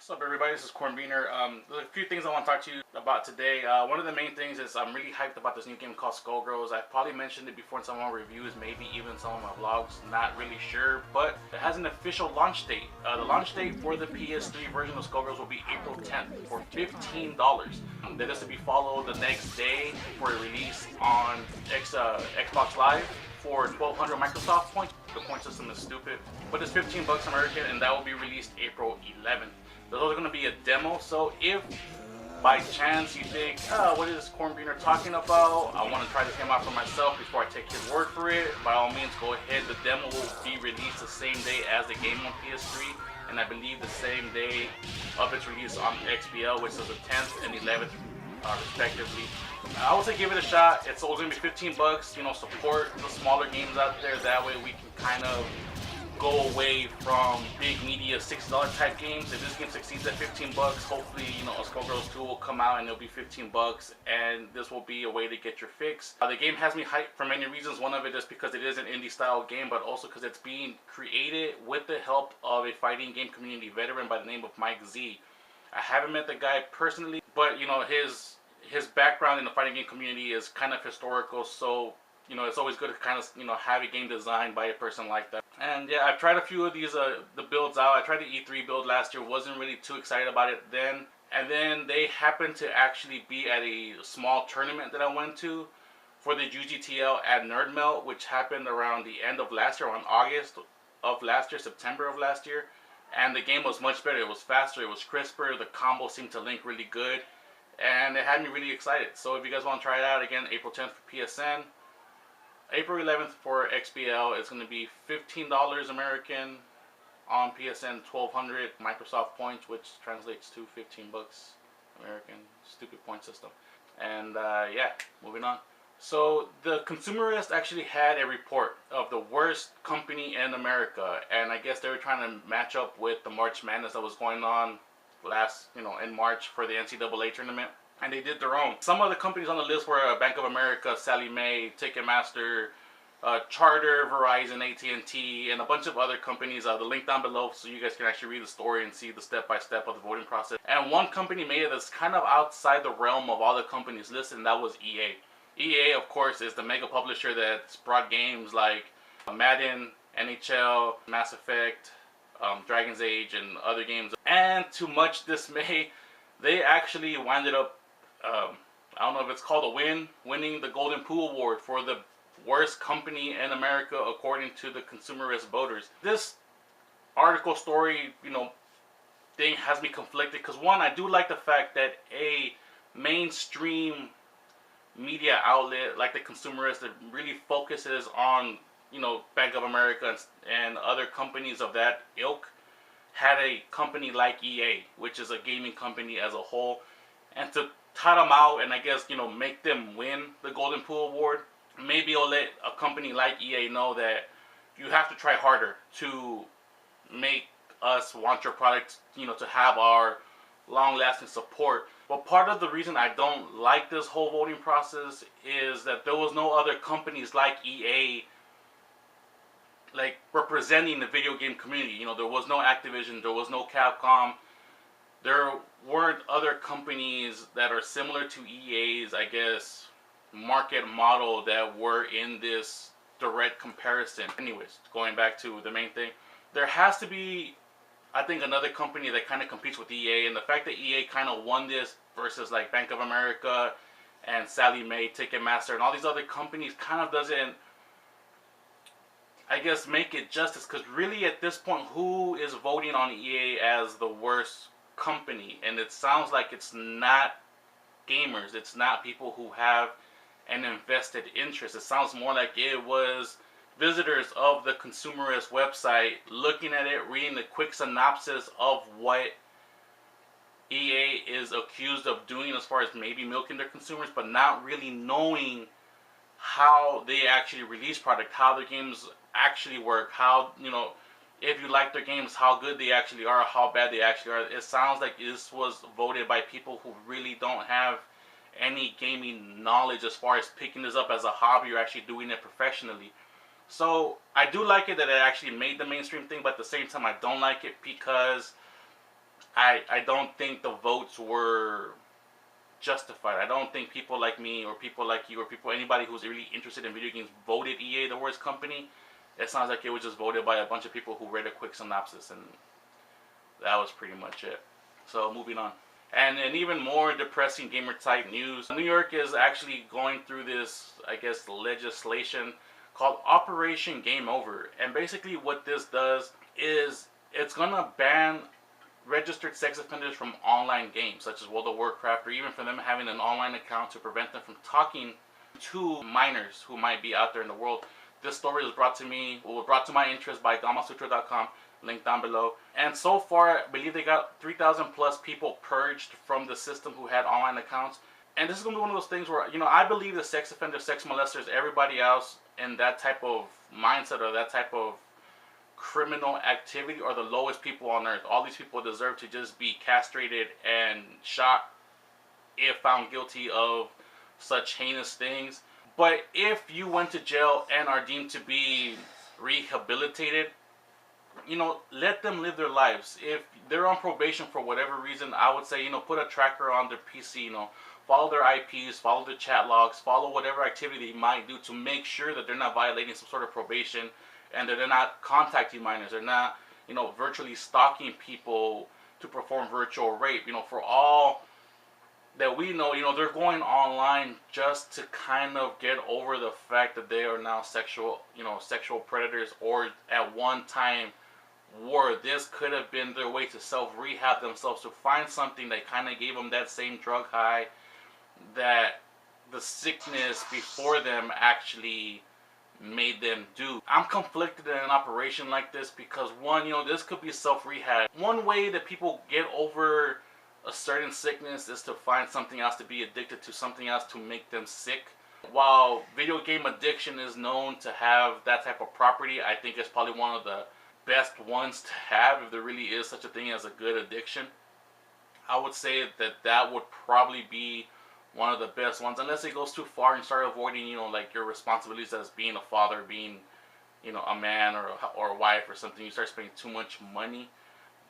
What's up, everybody? This is Cornbeaner. There's a few things I want to talk to you about today. One of the main things is I'm really hyped about this new game called Skullgirls. I've probably mentioned it before in some of my reviews, maybe even some of my vlogs, not really sure, but it has an official launch date. The launch date for the PS3 version of Skullgirls will be April 10th for $15. That is to be followed the next day for a release on Xbox Live for 1,200 Microsoft points. The point system is stupid, but it's 15 bucks American, and that will be released April 11th. There's also going to be a demo, so if by chance you think, what is Cornbeaner talking about? I want to try this game out for myself before I take his word for it. By all means, go ahead. The demo will be released the same day as the game on PS3, and I believe the same day of its release on XBL, which is the 10th and 11th, respectively. I would say give it a shot. It's always going to be 15 bucks. You know, support the smaller games out there. That way we can kind of go away from big media $60 type games. If this game succeeds at 15 bucks, hopefully, you know, a Skullgirls 2 will come out and it'll be 15 bucks, and this will be a way to get your fix. The game has me hyped for many reasons. One of it is because it is an indie style game, but also because it's being created with the help of a fighting game community veteran by the name of Mike Z. I haven't met the guy personally, but you know, his background in the fighting game community is kind of historical, so you know, it's always good to kind of, you know, have a game designed by a person like that. And yeah, I've tried a few of these the builds out. I tried the E3 build last year, wasn't really too excited about it then. And then they happened to actually be at a small tournament that I went to for the UGTL at Nerdmelt, which happened around the end of last year, on August of last year, September of last year. And the game was much better. It was faster, it was crisper, the combo seemed to link really good, and it had me really excited. So if you guys want to try it out, again, April 10th for PSN. April 11th for XBL. It's going to be $15 American on PSN, 1,200 Microsoft points, which translates to 15 bucks American. Stupid point system. And yeah, moving on. So the Consumerist actually had a report of the worst company in America, and I guess they were trying to match up with the March Madness that was going on in March for the NCAA tournament. And they did their own. Some of the companies on the list were Bank of America, Sallie Mae, Ticketmaster, Charter, Verizon, AT&T, and a bunch of other companies. The link down below so you guys can actually read the story and see the step-by-step of the voting process. And one company made it that's kind of outside the realm of all the companies listed, and that was EA. EA, of course, is the mega publisher that's brought games like Madden, NHL, Mass Effect, Dragon's Age, and other games. And to much dismay, they actually winded up I don't know if it's called a winning the Golden POO Award for the worst company in America according to the Consumerist voters. This article story, you know, thing has me conflicted because, one, I do like the fact that a mainstream media outlet like the Consumerist that really focuses on, you know, Bank of America and other companies of that ilk had a company like EA, which is a gaming company as a whole, and to tout them out and I guess, you know, make them win the Golden POO Award. Maybe it'll let a company like EA know that you have to try harder to make us want your product, you know, to have our long-lasting support. But part of the reason I don't like this whole voting process is that there was no other companies like EA like representing the video game community. You know, there was no Activision, there was no Capcom. There weren't other companies that are similar to EA's, I guess, market model that were in this direct comparison. Anyways, going back to the main thing, there has to be, I think, another company that kind of competes with EA, and the fact that EA kind of won this versus like Bank of America and Sallie Mae, Ticketmaster, and all these other companies kind of doesn't, I guess, make it justice, because really at this point, who is voting on EA as the worst company? And it sounds like it's not gamers, it's not people who have an invested interest. It sounds more like it was visitors of the Consumerist website looking at it, reading the quick synopsis of what EA is accused of doing as far as maybe milking their consumers, but not really knowing how they actually release product, how the games actually work, how, you know, if you like their games, how good they actually are, how bad they actually are. It sounds like this was voted by people who really don't have any gaming knowledge as far as picking this up as a hobby or actually doing it professionally. So I do like it that it actually made the mainstream thing, but at the same time I don't like it because I don't think the votes were justified. I don't think people like me or people like you or anybody who's really interested in video games voted EA the worst company. It sounds like it was just voted by a bunch of people who read a quick synopsis, and that was pretty much it. So moving on. And in even more depressing gamer type news, New York is actually going through this, I guess, legislation called Operation Game Over. And basically what this does is it's going to ban registered sex offenders from online games such as World of Warcraft, or even for them having an online account, to prevent them from talking to minors who might be out there in the world. This story was brought to my interest by gamasutra.com, link down below. And so far, I believe they got 3,000 plus people purged from the system who had online accounts. And this is going to be one of those things where, I believe the sex offenders, sex molesters, everybody else in that type of mindset or that type of criminal activity are the lowest people on earth. All these people deserve to just be castrated and shot if found guilty of such heinous things. But if you went to jail and are deemed to be rehabilitated, let them live their lives. If they're on probation for whatever reason, I would say, put a tracker on their PC, follow their IPs, follow their chat logs, follow whatever activity they might do to make sure that they're not violating some sort of probation, and that they're not contacting minors, they're not, virtually stalking people to perform virtual rape. For all that we know, they're going online just to kind of get over the fact that they are now sexual predators, or at one time were. This could have been their way to self-rehab themselves, to find something that kind of gave them that same drug high that the sickness before them actually made them do. I'm conflicted in an operation like this because, one, this could be self-rehab. One way that people get over a certain sickness is to find something else to be addicted to, something else to make them sick. While video game addiction is known to have that type of property, I think it's probably one of the best ones to have, if there really is such a thing as a good addiction. I would say that would probably be one of the best ones, unless it goes too far and start avoiding, like your responsibilities as being a father, being, a man or a wife or something. You start spending too much money.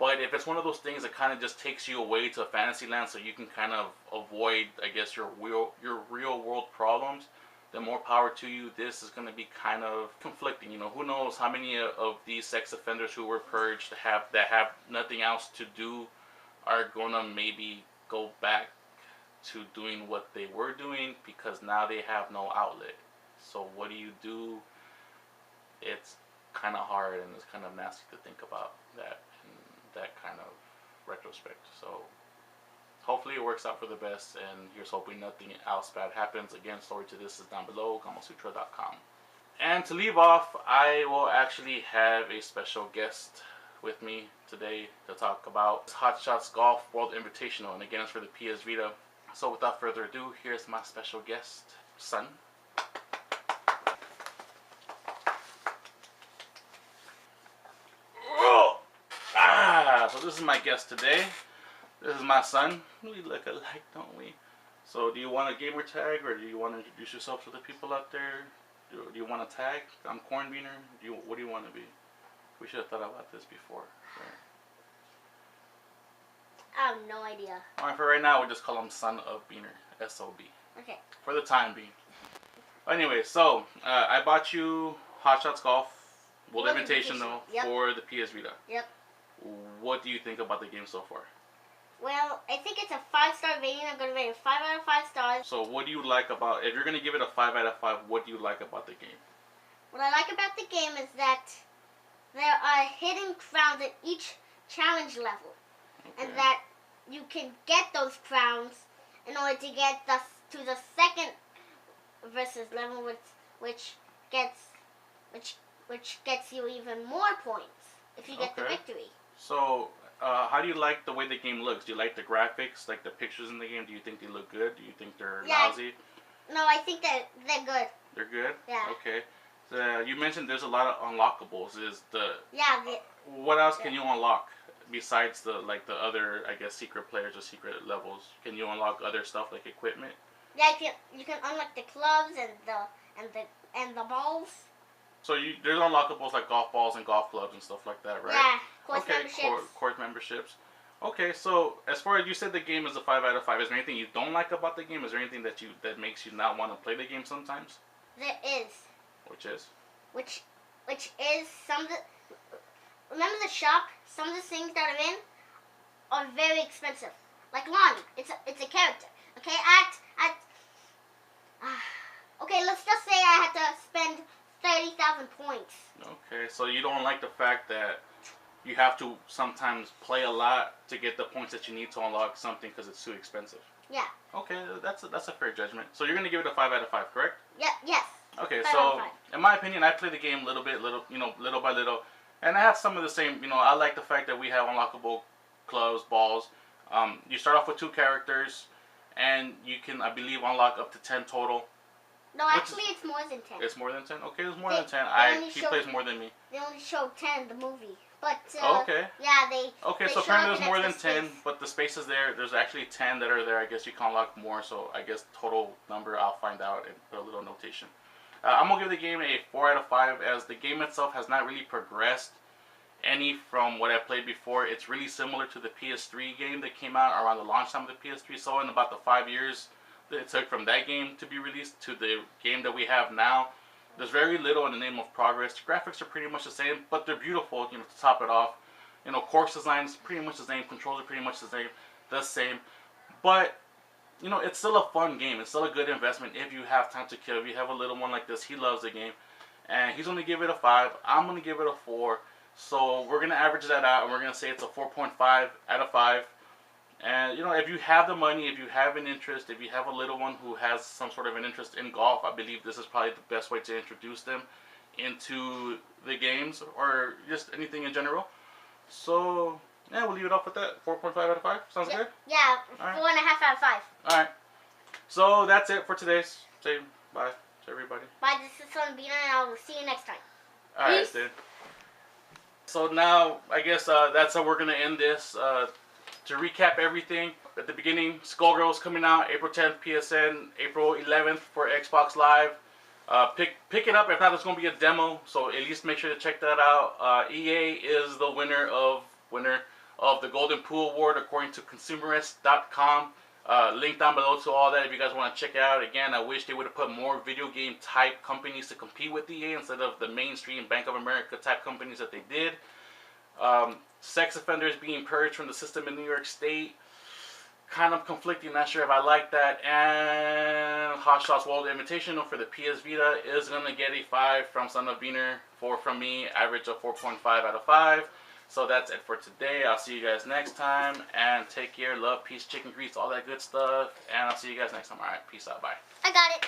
But if it's one of those things that kind of just takes you away to a fantasy land, so you can kind of avoid, I guess, your real world problems, then more power to you. This is going to be kind of conflicting. Who knows how many of these sex offenders who were purged that have nothing else to do are going to maybe go back to doing what they were doing, because now they have no outlet. So what do? It's kind of hard, and it's kind of nasty to think about that in that kind of retrospect. So hopefully it works out for the best, and here's hoping nothing else bad happens. Again, story to this is down below, gamasutra.com. And to leave off, I will actually have a special guest with me today to talk about Hot Shots Golf World Invitational, and again, it's for the PS Vita. So without further ado, here's my special guest, son. So this is my guest today. This is my son. We look alike, don't we? So do you want a gamer tag, or do you want to introduce yourself to the people out there? Do you want a tag? I'm Cornbeaner. What do you want to be? We should have thought about this before. Right? I have no idea. Alright, for right now, we'll just call him Son of Beaner. S-O-B. Okay. For the time being. Anyway, so, I bought you Hot Shots Golf World Invitational for the PS Vita. Yep. What do you think about the game so far? Well, I think it's a 5-star rating. I'm going to rate it 5 out of 5 stars. So what do you like about, if you're going to give it a 5 out of 5, what do you like about the game? What I like about the game is that there are hidden crowns at each challenge level. Okay. And that you can get those crowns in order to get to the second versus level, which gets you even more points if you get the victory. So, how do you like the way the game looks? Do you like the graphics, like the pictures in the game? Do you think they look good? Do you think they're lousy? No, I think that they're good. They're good? Yeah. Okay. So, you mentioned there's a lot of unlockables. Yeah. What else can you unlock besides the other, I guess, secret players or secret levels? Can you unlock other stuff like equipment? Yeah, you can unlock the clubs and the balls. So there's unlockables like golf balls and golf clubs and stuff like that, right? Yeah, course memberships. Course memberships. Okay, so as far as you said, the game is a 5 out of 5. Is there anything you don't like about the game? Is there anything that makes you not want to play the game sometimes? There is. Which is? Which is some of the. Remember the shop? Some of the things that are in are very expensive. Like Lonnie, it's a character. Okay, okay, let's just say I had to spend 30,000 points. Okay, so you don't like the fact that you have to sometimes play a lot to get the points that you need to unlock something because it's too expensive. Yeah. Okay, that's a fair judgment. So you're gonna give it a 5 out of 5, correct? Yeah. Yes. Okay, 5 out so of 5. in my opinion, I play the game little by little, and I have some of the same. I like the fact that we have unlockable clubs, balls. You start off with 2 characters, and you can, I believe, unlock up to 10 total. No, actually, it's more than 10. It's more than 10. Okay, it's more than 10. He plays more than me. They only showed 10 in the movie, but okay. Yeah, they. Okay, they so apparently there's more than space. 10, but the space is there. There's actually 10 that are there. I guess you can unlock more. So I guess total number I'll find out and put a little notation. I'm gonna give the game a 4 out of 5, as the game itself has not really progressed any from what I played before. It's really similar to the PS3 game that came out around the launch time of the PS3. So in about the 5 years that it took from that game to be released to the game that we have now, there's very little in the name of progress. The graphics are pretty much the same, but they're beautiful. To top it off, course design is pretty much the same. Controls are pretty much the same. But it's still a fun game. It's still a good investment if you have time to kill. If you have a little one like this, he loves the game, and he's gonna give it a 5. I'm gonna give it a 4. So we're gonna average that out, and we're gonna say it's a 4.5 out of 5. And if you have the money, if you have an interest, if you have a little one who has some sort of an interest in golf, I believe this is probably the best way to introduce them into the games or just anything in general. So yeah, we'll leave it off with that. 4.5 out of 5. Sounds good? Yeah, All right. 4.5 out of 5. Alright. So that's it for today's. Say bye to everybody. Bye, this is Vita, and I will see you next time. Alright, dude. So now, I guess that's how we're going to end this. To recap everything, at the beginning, Skullgirls coming out April 10th, PSN, April 11th for Xbox Live. Pick it up. If not, there's going to be a demo, so at least make sure to check that out. EA is the winner of the Golden POO Award according to Consumerist.com. Link down below to all that if you guys want to check it out. Again, I wish they would have put more video game type companies to compete with EA instead of the mainstream Bank of America type companies that they did. Sex offenders being purged from the system in New York State, kind of conflicting, not sure if I like that. And Hot Shots World Invitational for the PS Vita is going to get a 5 from Son of Wiener, 4 from me, average of 4.5 out of 5. So that's it for today. I'll see you guys next time, and take care. Love, peace, chicken grease, all that good stuff, and I'll see you guys next time. Alright, peace out, bye. I got it.